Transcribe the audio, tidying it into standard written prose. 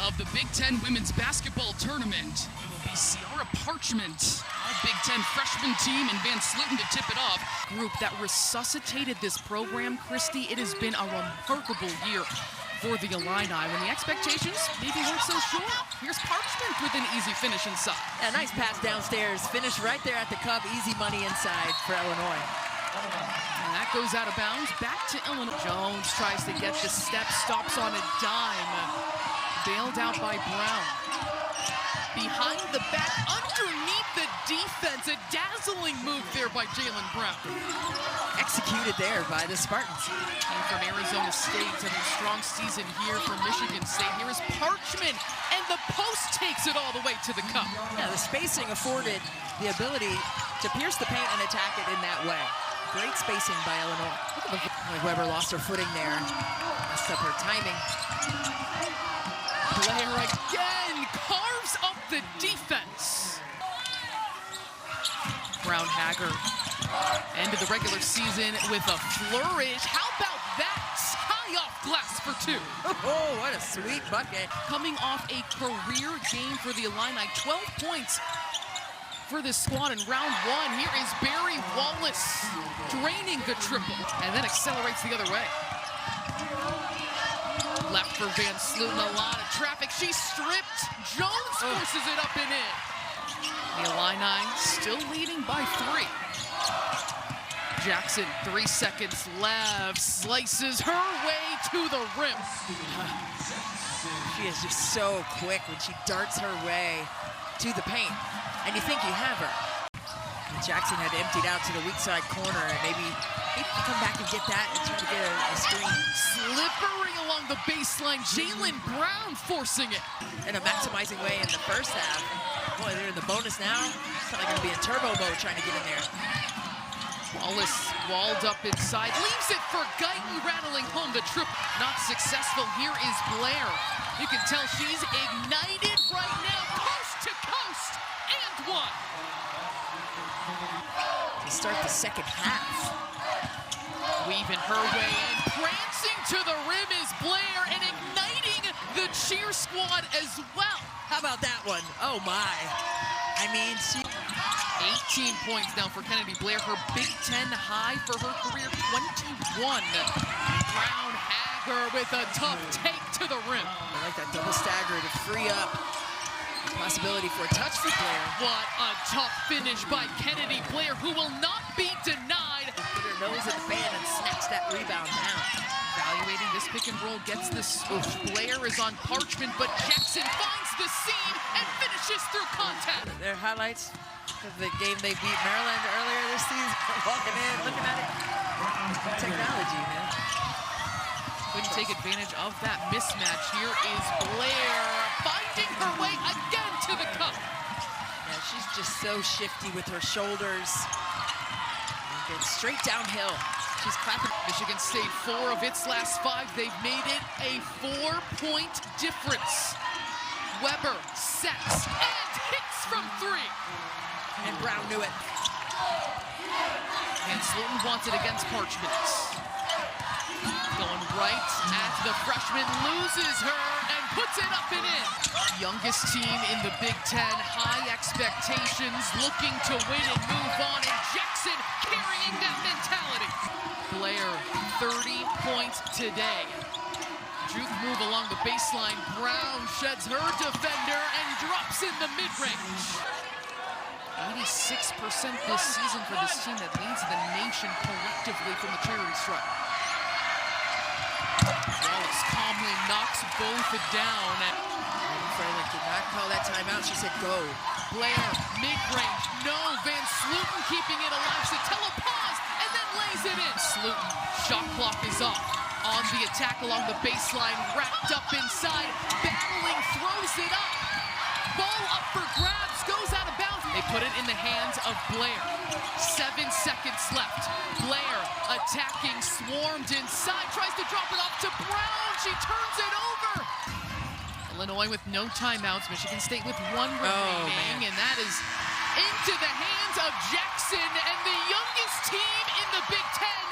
of the Big Ten Women's Basketball Tournament. It will be Ciara Parchment, our Big Ten freshman team, and Van Sluten to tip it off. Group that resuscitated this program, Christy. It has been a remarkable year for the Illini. When the expectations maybe weren't so sure, here's Parchment with an easy finish inside. A nice pass downstairs, finish right there at the cup, easy money inside for Illinois. And that goes out of bounds, back to Illinois. Jones tries to get the step, stops on a dime, bailed out by Brown. Behind the back, underneath the defense, a dazzling move there by Jalen Brown. Executed there by the Spartans. Came from Arizona State, having a strong season here for Michigan State. Here is Parchment, and the post takes it all the way to the cup. Yeah, the spacing afforded the ability to pierce the paint and attack it in that way. Great spacing by Illinois. Weber lost her footing there, messed up her timing. Blair again carves up the defense. Brown Haggard ended the regular season with a flourish. How about that? High off glass for two. Oh, what a sweet bucket. Coming off a career game for the Illini, 12 points for this squad in round one. Here is Barry Wallace draining the triple and then accelerates the other way. Left for Van Sluten, a lot of traffic. She's stripped. Jones forces it up and in. The Illini still leading by 3. Jackson, 3 seconds left, slices her way to the rim. She is just so quick when she darts her way to the paint, and you think you have her. And Jackson had emptied out to the weak side corner, and maybe come back and get that and try to get a screen. Slippery along the baseline, Jalen Brown forcing it. In a maximizing way in the first half. Boy, they're in the bonus now. It's probably gonna be in turbo mode trying to get in there. Wallace walled up inside, leaves it for Guyton, rattling home the trip. Not successful. Here is Blair. You can tell she's ignited right now, coast to coast, and one. To start the second half. Weaving her way in, prancing to the rim is Blair, and igniting the cheer squad as well. How about that one? Oh my. I mean, 18 points now for Kennedy Blair, her Big Ten high for her career, 21. Brown Haggard with a tough take to the rim. I like that double stagger to free up the possibility for a touch for Blair. What a tough finish by Kennedy Blair, who will not be denied. Put her nose in the fan and snatch that rebound down. Evaluating this pick and roll, gets the switch. Blair is on Parchment, but Jackson finds the seam and finishes through contact. Their highlights of the game they beat Maryland earlier this season. Walking in, looking at it. Technology, man. Couldn't take advantage of that mismatch. Here is Blair finding her way again to the cup. Yeah, she's just so shifty with her shoulders. And gets straight downhill. She's clapping. Michigan State, 4 of its last 5. They've made it a 4-point difference. Weber sets and hits from 3. And Brown knew it. And Sluten wants it against Parchment. Going right at the freshman, loses her and puts it up and in. Youngest team in the Big Ten, high expectations, looking to win and move on, and Jackson carrying that mentality. Blair, 30 points today. Juke move along the baseline. Brown sheds her defender and drops in the mid-range. 86% this season for this team that leads the nation collectively from the charity stripe. Wallace calmly knocks both down. Freilich did not call that timeout. She said go. Blair, mid-range, no. Van Sluten keeping it alive. Satella pause and then lays it in. Sluten, shot clock is off. On the attack along the baseline, wrapped up inside. Battling, throws it up. Ball up for grabs, goes out of bounds. They put it in the hands of Blair. 7 seconds left. Blair attacking, swarmed inside, tries to drop it off to Brown. She turns it over. Illinois with no timeouts, Michigan State with 1 remaining, and that is into the hands of Jackson and the youngest team in the Big Ten.